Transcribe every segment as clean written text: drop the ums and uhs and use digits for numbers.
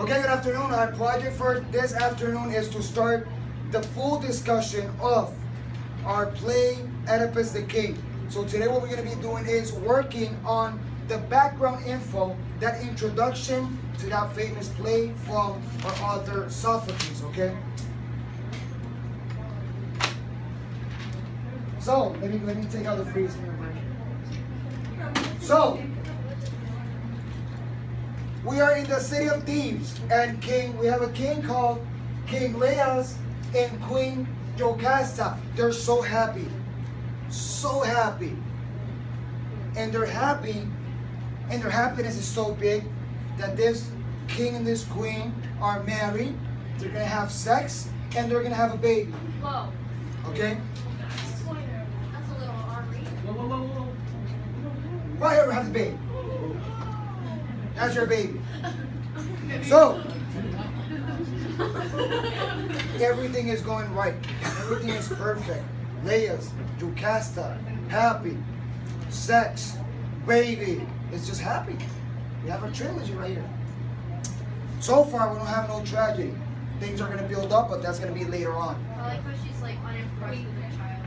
Okay, good afternoon. Our project for this afternoon is to start the full discussion of our play Oedipus the King. So today what we're going to be doing is working on the background info, that introduction to that famous play from our author Sophocles, okay? So, let me take out the freezer. So, we are in the city of Thebes, and we have a king called King Laius and Queen Jocasta. They're so happy, and they're happy, and their happiness is so big that this king and this queen are married. They're gonna have sex, and they're gonna have a baby. Whoa. Okay? That's a little R-rated. Right here, we have the baby. That's your baby. So, everything is going right. Everything is perfect. Laius, Jocasta, happy. Sex, baby. It's just happy. We have a trilogy right here. So far, we don't have no tragedy. Things are going to build up, but that's going to be later on. I like how she's like unimpressed with her child.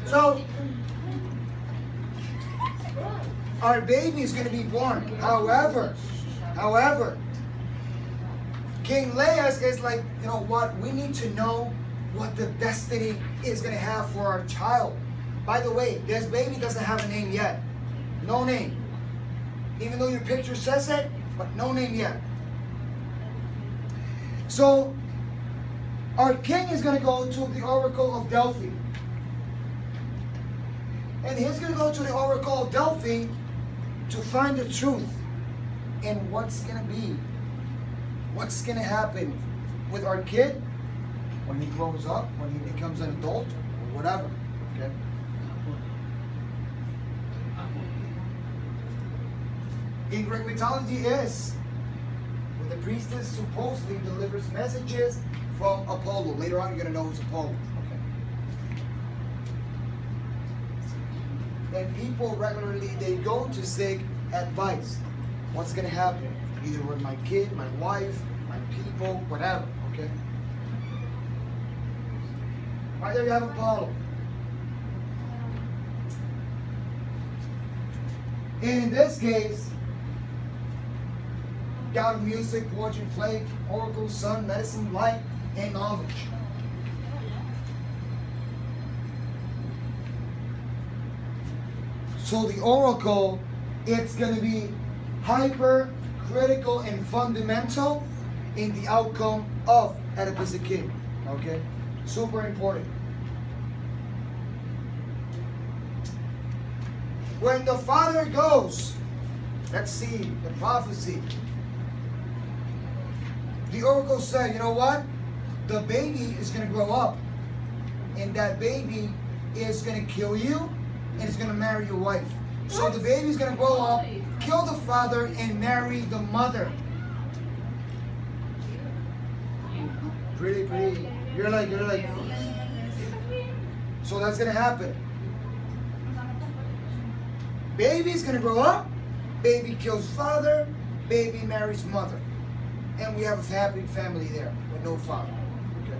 So, our baby is going to be born. However, King Laius is like, you know what? We need to know what the destiny is going to have for our child. By the way, this baby doesn't have a name yet. No name. Even though your picture says it, but no name yet. So, our king is going to go to the Oracle of Delphi. And he's going to go to the Oracle of Delphi to find the truth in what's going to be. What's going to happen with our kid when he grows up, when he becomes an adult, or whatever. Okay? In Greek mythology is when the priestess supposedly delivers messages from Apollo. Later on, you're going to know who's Apollo. Okay? And people regularly, they go to seek advice. What's going to happen? Either with my kid, my wife, my people, whatever. Okay? Right there you have Apollo. And in this case, God of music, poetry, play, oracle, sun, medicine, light, and knowledge. So the oracle, it's going to be hyper, critical, and fundamental in the outcome of Oedipus the King. Okay? Super important. When the father goes, let's see the prophecy. The oracle said, you know what? The baby is going to grow up. And that baby is going to kill you and is going to marry your wife. So the baby is going to grow up, kill the father, and marry the mother. Pretty. You're like. So that's going to happen. Baby's going to grow up. Baby kills father. Baby marries mother. And we have a happy family there with no father. Okay.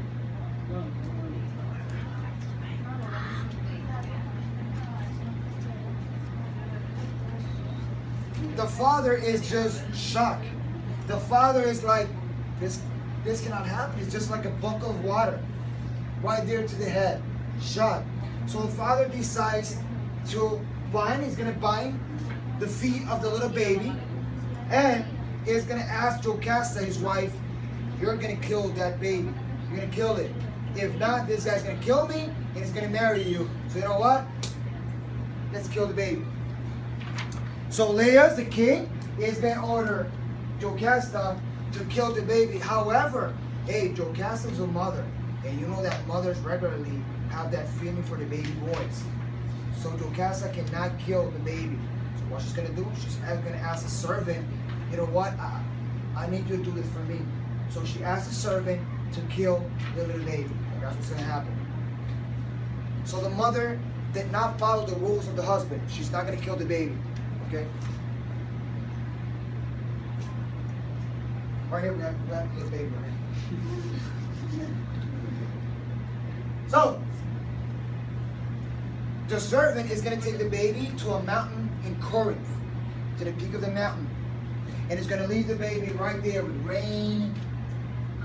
The father is just shocked. The father is like, this cannot happen. It's just like a bucket of water right there to the head. Shocked. So the father decides to he's going to bind the feet of the little baby, and is going to ask Jocasta, his wife, you're going to kill that baby. You're going to kill it. If not, this guy's going to kill me, and he's going to marry you. So you know what? Let's kill the baby. So Laius, the king, is going to order Jocasta to kill the baby. However, hey, Jocasta's a mother, and you know that mothers regularly have that feeling for the baby boys. So Jocasta cannot kill the baby. So what she's going to do, she's going to ask a servant, you know what, I need you to do this for me. So she asks the servant to kill the little baby. And that's what's going to happen. So the mother did not follow the rules of the husband. She's not going to kill the baby. Okay? Right here, we have the baby. So, the servant is going to take the baby to a mountain in Corinth, to the peak of the mountain. And it's going to leave the baby right there with rain,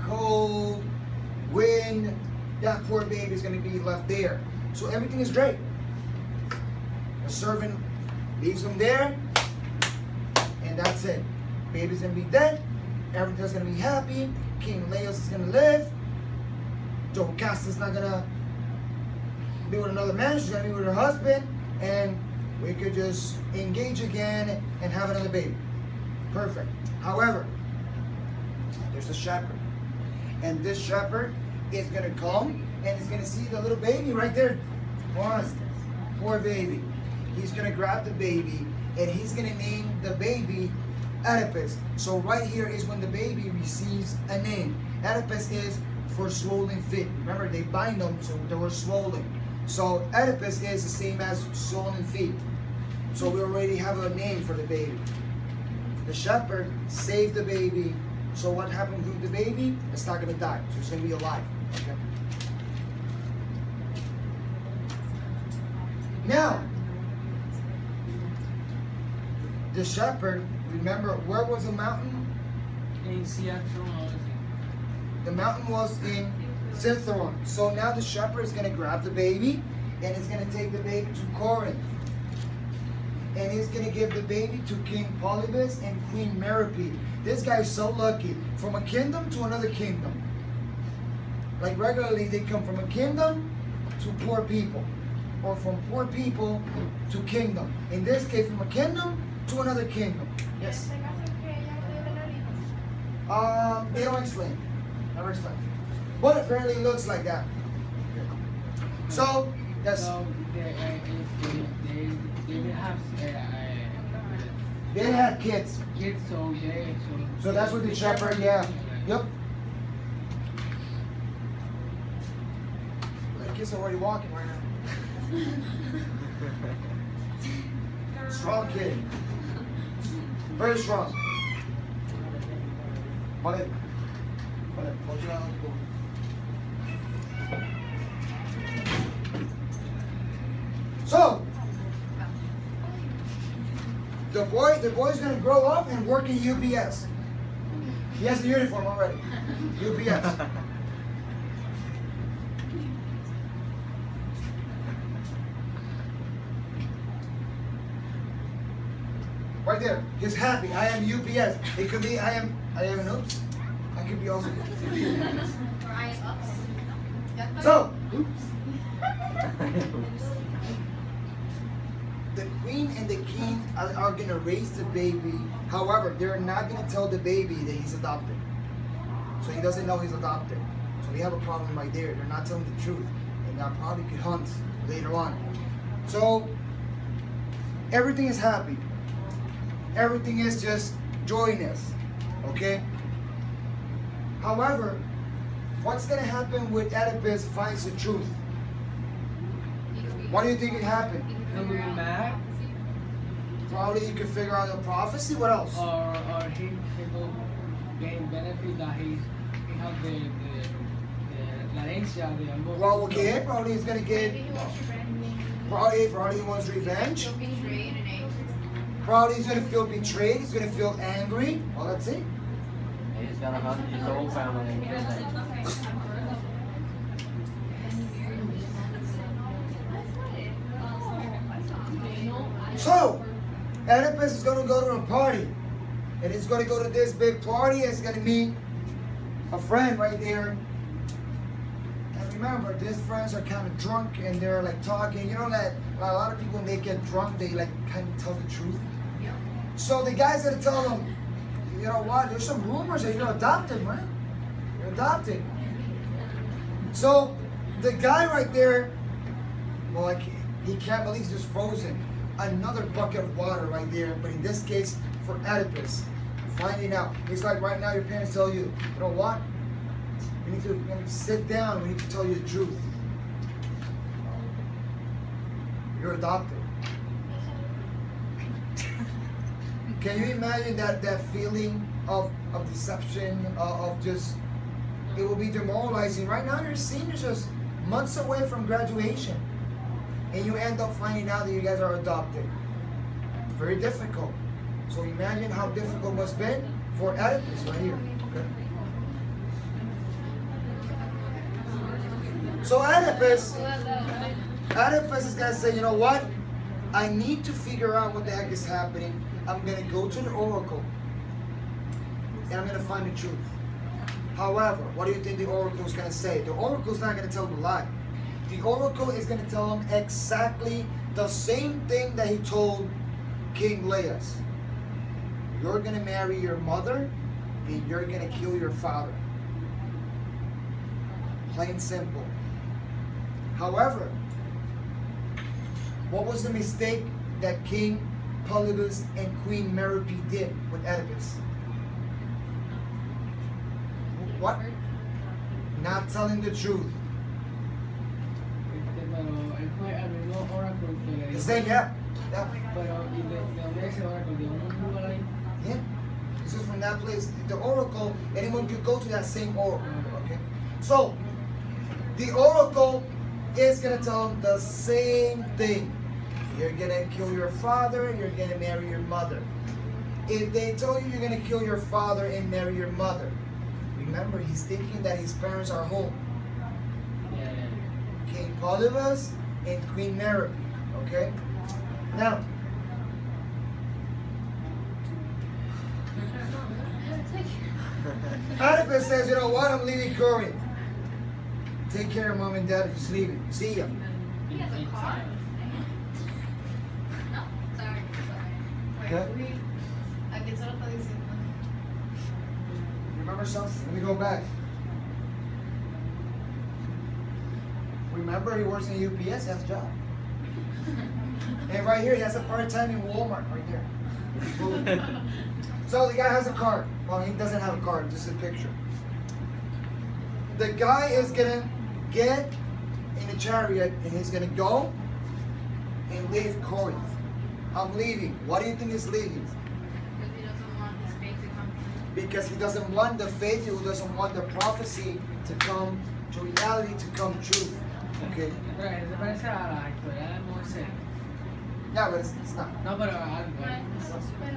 cold, wind. That poor baby is going to be left there. So everything is great. The servant leaves him there, and that's it. Baby's going to be dead. Everything's going to be happy. King Leos is going to live. Jocasta's not going to be with another man. She's going to be with her husband. And we could just engage again and have another baby. Perfect. However, there's a shepherd. And this shepherd is going to come and he's going to see the little baby right there. One. Poor baby. He's going to grab the baby and he's going to name the baby Oedipus. So right here is when the baby receives a name. Oedipus is for swollen feet. Remember, they bind them so they were swollen. So Oedipus is the same as swollen feet. So we already have a name for the baby. The shepherd saved the baby. So what happened to the baby? It's not going to die. So it's going to be alive. Okay. Now, the shepherd, remember, where was the mountain? In Seattle. The mountain was in Citharon. So now the shepherd is going to grab the baby and he's going to take the baby to Corinth. And he's going to give the baby to King Polybus and Queen Merope. This guy is so lucky. From a kingdom to another kingdom. Like regularly they come from a kingdom to poor people. Or from poor people to kingdom. In this case, from a kingdom to another kingdom. Yes? They don't explain. Never explain. But apparently it looks like that. So, yes. So they will have They had kids. kids, So that's what the shepherd, yeah. Yep. The kids are already walking right now. Strong kid. Very strong. Vale. Vale. So, the boy's gonna grow up and work in UPS. He has the uniform already. UPS. Right there. He's happy. I am UPS. It could be I am an oops. I could be also Or I am ups. So, the queen and the king are going to raise the baby. However, they're not going to tell the baby that he's adopted. So he doesn't know he's adopted. So we have a problem right there. They're not telling the truth. And that probably could hunt later on. So, everything is happy. Everything is just joyness. Okay? However, what's going to happen when Oedipus finds the truth? What do you think it happened? He'll be mad, Probably you could figure out the prophecy. What else? or he will gain benefit that he has the la herencia de ambos. Well, okay, probably he's gonna get. Maybe he wants revenge. Probably he wants revenge. He'll be betrayed and angry. Probably he's gonna feel betrayed. He's gonna feel angry. Well, let's see. He's gonna hunt his whole family and kill them. So, Oedipus is gonna go to a party, and he's gonna go to this big party. And he's gonna meet a friend right there. And remember, these friends are kind of drunk, and they're like talking. You know that a lot of people when they get drunk, they like kind of tell the truth. Yep. So the guy's gonna tell them, you know what? There's some rumors that you're adopted, man. You're adopted. So the guy right there, well, like he can't believe he's just frozen. Another bucket of water right there, but in this case for Oedipus, finding out. It's like right now your parents tell you, you know what? We need to sit down. We need to tell you the truth. You're adopted. Can you imagine that feeling of deception, of just, it will be demoralizing. Right now you're seniors just months away from graduation. And you end up finding out that you guys are adopted. Very difficult. So imagine how difficult it must have been for Oedipus right here. Okay? So Oedipus is gonna say, you know what? I need to figure out what the heck is happening. I'm gonna go to the oracle and I'm gonna find the truth. However, what do you think the oracle is gonna say? The oracle is not gonna tell him a lie. The oracle is gonna tell him exactly the same thing that he told King Laius. You're gonna marry your mother and you're gonna kill your father. Plain simple. However, what was the mistake that King Polybus and Queen Merope did with Oedipus? What? Not telling the truth. Pero él fue al mismo oráculo que le The dijo. same, yeah. Pero, ¿y de dónde es ese oráculo? ¿De un lugar ahí? Yeah. This is from that place. The oracle, anyone could go to that same oracle. Okay. So, the oracle is going to tell them the same thing. You're going to kill your father, you're going to marry your mother. If they tell you you're going to kill your father and marry your mother, remember he's thinking that his parents are home. Yeah. King Polybus and Queen Merope. Okay? Now, Oedipus says, you know what? I'm leaving Corinth. Take care of mom and dad. Just leaving. See ya. He has a car. No, sorry. Okay. Wait, ¿a qué se lo está diciendo? Remember something? Let me go back. Remember he works in UPS, he has a job. And right here, he has a part-time in Walmart, right there. So the guy has a car. Well, he doesn't have a car, just a picture. The guy is gonna get in a chariot and he's gonna go and leave Corinth. I'm leaving. Why do you think he's leaving? Because he doesn't want his faith to come true. Because he doesn't want the faith, he doesn't want the prophecy to come to reality, to come true. Okay? Entonces, se parece a la historia de Moisés. Yeah, but it's not. No, pero algo.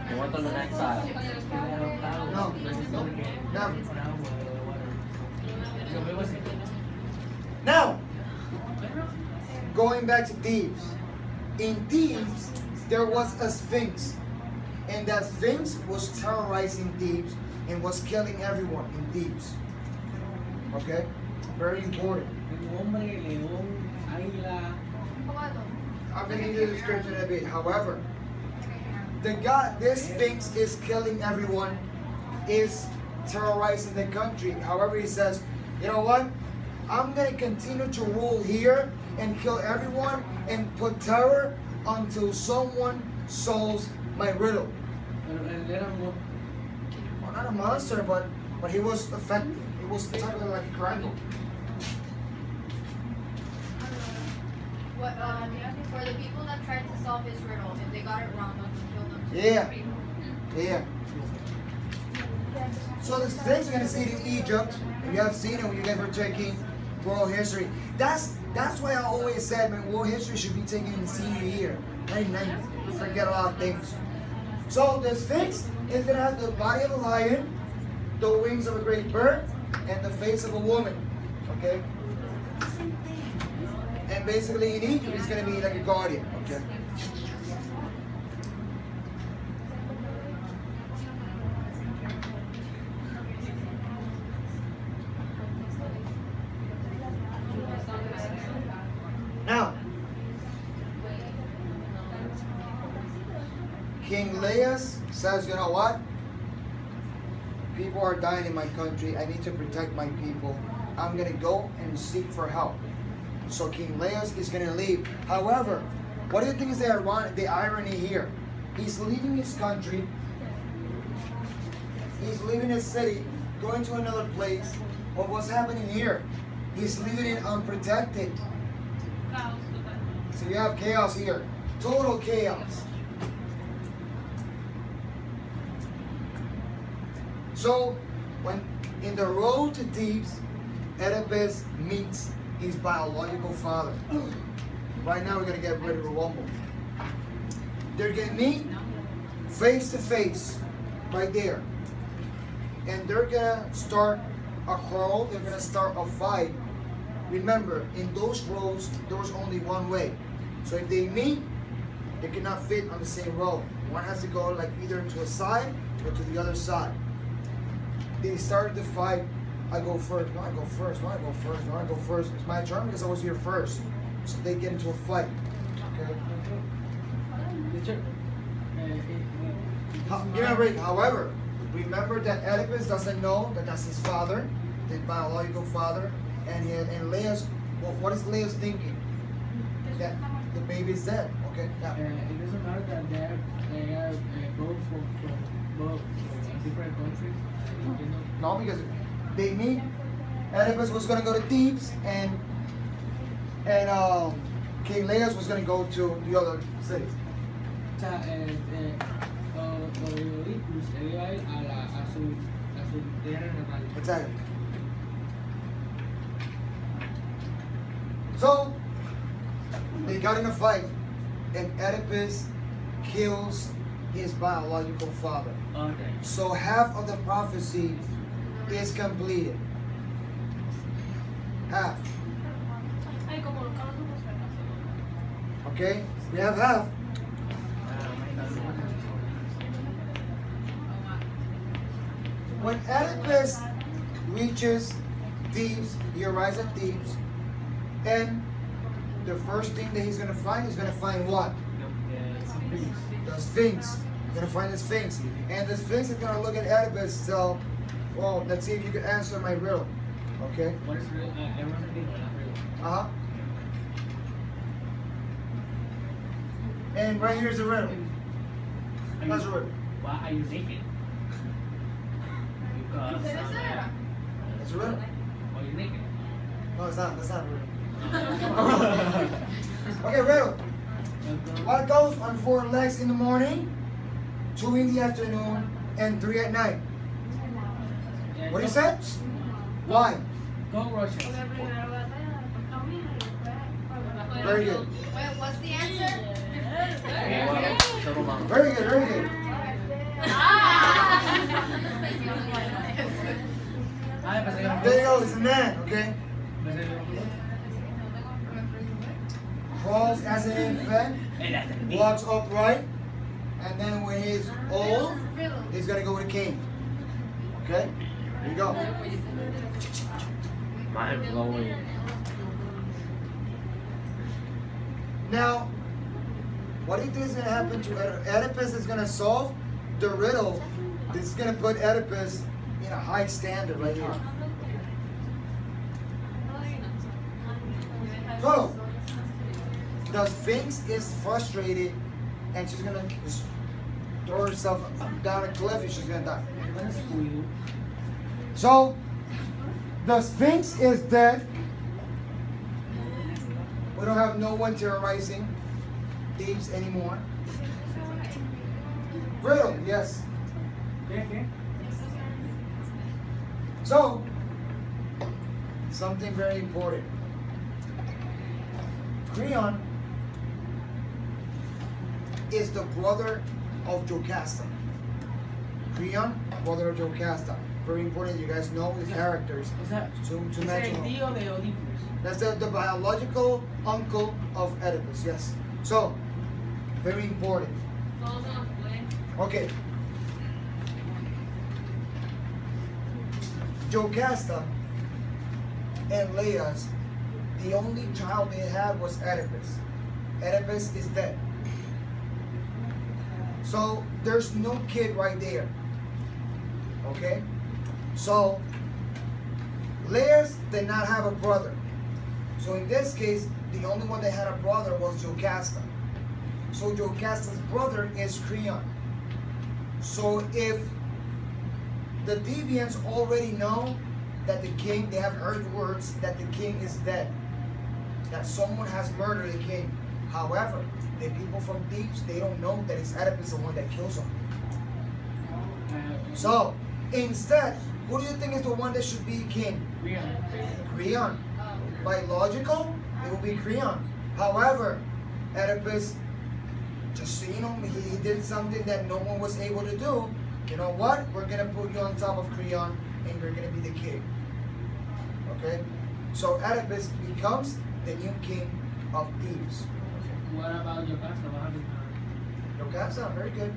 You want on the next side? No, never. Now, going back to Thebes. In Thebes, there was a sphinx. And that sphinx was terrorizing Thebes and was killing everyone in Thebes. Okay? Very important. Un hombre, león, águila. I'm going to give you the description in a bit. However, this sphinx is killing everyone, is terrorizing the country. However, he says, you know what? I'm going to continue to rule here and kill everyone and put terror until someone solves my riddle. Pero él era un Well, not a monster, but he was effective. He was technically like a crandall. What, for the people that tried to solve his riddle, if they got it wrong, don't you kill them too? Yeah. Yeah. So the things you're gonna see it in Egypt, and you have seen it when you guys were taking world history. That's why I always said, man, world history should be taken in the senior year. 99. You forget a lot of things. So the Sphinx is gonna have the body of a lion, the wings of a great bird, and the face of a woman. Okay? And basically in Egypt it's gonna be like a guardian. Okay? Now, King Laius says, you know what? People are dying in my country. I need to protect my people. I'm going to go and seek for help. So King Laius is going to leave. However, what do you think is the irony here? He's leaving his country. He's leaving his city, going to another place. But what's happening here? He's leaving it unprotected. So you have chaos here. Total chaos. So, when in the road to Thebes, Oedipus meets his biological father. Right now, we're gonna get ready to rumble. They're gonna meet face to face, right there, and they're gonna start a quarrel. They're gonna start a fight. Remember, in those roads, there was only one way. So if they meet, they cannot fit on the same road. One has to go like either to a side or to the other side. They started the fight. I go first. No, I go first. No, I go first. No, I go first. It's my turn because I was here first. So they get into a fight. Okay. Teacher, Give me a break. However, remember that Oedipus doesn't know that that's his father, his biological father, and Leia's. What is Leia's thinking? That the baby is dead. Okay. Yeah. it doesn't matter that they are both from different countries. You know. No, because they meet. Oedipus was gonna go to Thebes, and King Leios was gonna go to the other cities. O sea, Oedipus iba a ir a su tierra natal. Exactly. So they got in a fight, and Oedipus kills his biological father. Okay. So half of the prophecy is completed. Half. Okay? We have half. When Oedipus reaches Thebes, he arrives at Thebes, and the first thing that he's gonna find what? The Sphinx. He's gonna find the Sphinx. And the Sphinx is gonna look at Oedipus and tell, well, let's see if you can answer my riddle. Okay? What is real? Everyone's real, not real. Uh-huh. And right here's the riddle. That's a riddle. Why are you naked? Because That's a riddle. why are you naked? No, it's not. That's not a riddle. Okay, riddle. What goes on 4 legs in the morning, 2 in the afternoon, and 3 at night? What do you say? Why? Go Russia. Very good. Wait, what's the answer? Very good, very good. There you go, it's a man, okay? Crawls as an infant, walks upright, and then when he's old, he's gonna go with a king. Okay? There you go. Mind blowing. Now, what do you think is gonna happen to Oedipus? Is gonna solve the riddle. This is gonna put Oedipus in a high standard right here. So, the Sphinx is frustrated, and she's gonna just throw herself down a cliff, and she's gonna die. So, the Sphinx is dead. We don't have no one terrorizing Thebes anymore. Riddle, yes. So, something very important. Creon is the brother of Jocasta. Creon, brother of Jocasta. Very important. You guys know the characters. To mention them. tío de Oedipus. That's the biological uncle of Oedipus. Yes. So, very important. Okay. Jocasta and Leia's, the only child they had was Oedipus. Oedipus is dead. So there's no kid right there. Okay? So Leia's did not have a brother. So in this case, the only one that had a brother was Jocasta. So Jocasta's brother is Creon. So if the Thebians already know that the king, they have heard words that the king is dead, that someone has murdered the king. However, the people from Thebes, they don't know that it's Oedipus the one that kills him. So, Instead, who do you think is the one that should be king? Creon. By logical, it will be Creon. However, Oedipus, just so you know, he did something that no one was able to do. You know what? We're gonna put you on top of Creon, and you're gonna be the king. Okay? So Oedipus becomes the new king of Thebes. What about your pastor? What happened? Yocasta, very good.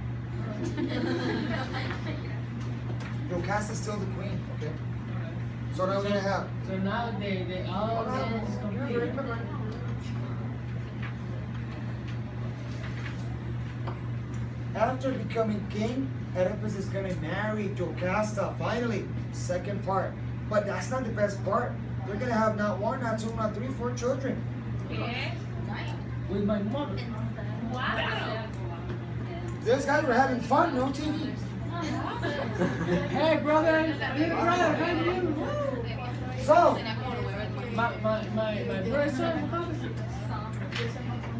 Yocasta is still the queen. Okay? So now we're gonna have. So now they all dance complete. After becoming king, Oedipus is gonna marry Jocasta. Finally, second part. But that's not the best part. They're gonna have not one, not two, not three, 4 children. With my mother. Wow. These guys were having fun, no TV. Hey brother, little brother, how you? So, My brother.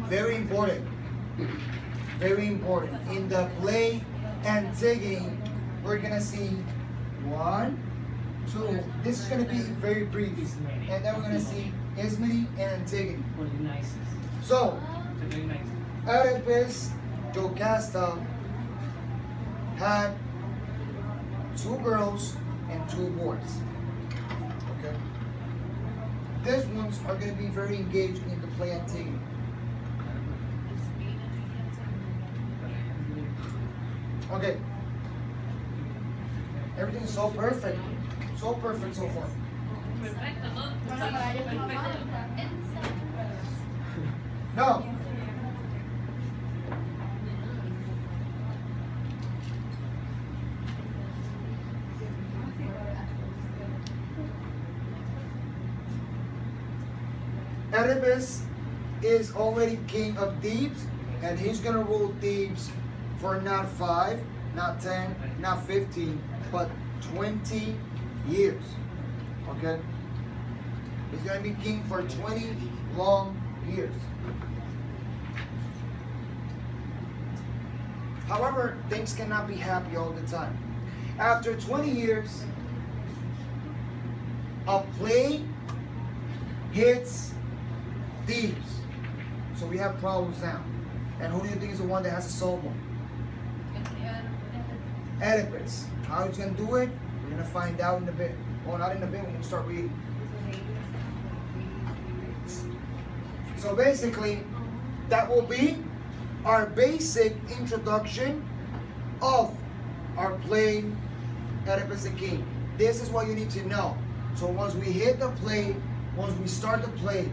very important. Very important. In the play Antigone, we're gonna see 1, 2. This is gonna be very brief. And then we're gonna see Ismene and Antigone. For the nicest. So, The very nicest. Oedipus, Jocasta had 2 girls and 2 boys. Okay? These ones are going to be very engaged in the play Antigone. Okay. Everything's so perfect. So perfect so far. No. Oedipus is already king of Thebes, and he's gonna rule Thebes for not 5, not 10, not 15, but 20 years. Okay? He's gonna be king for 20 long years. However, things cannot be happy all the time. After 20 years, a plague hits Thebes. So we have problems now. And who do you think is the one that has to solve them? Oedipus. How he's going to do it? We're going to find out in a bit. Well, not in a bit, when we start reading. So basically, that will be our basic introduction of our play Oedipus the King. This is what you need to know. So once we hit the play, once we start the play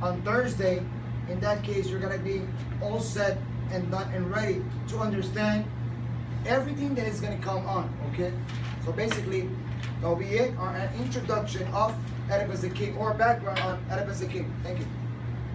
on Thursday, in that case, you're going to be all set and done and ready to understand everything that is going to come on, okay? So basically, that'll be it, our introduction of Oedipus the King, or background on Oedipus the King. Thank you.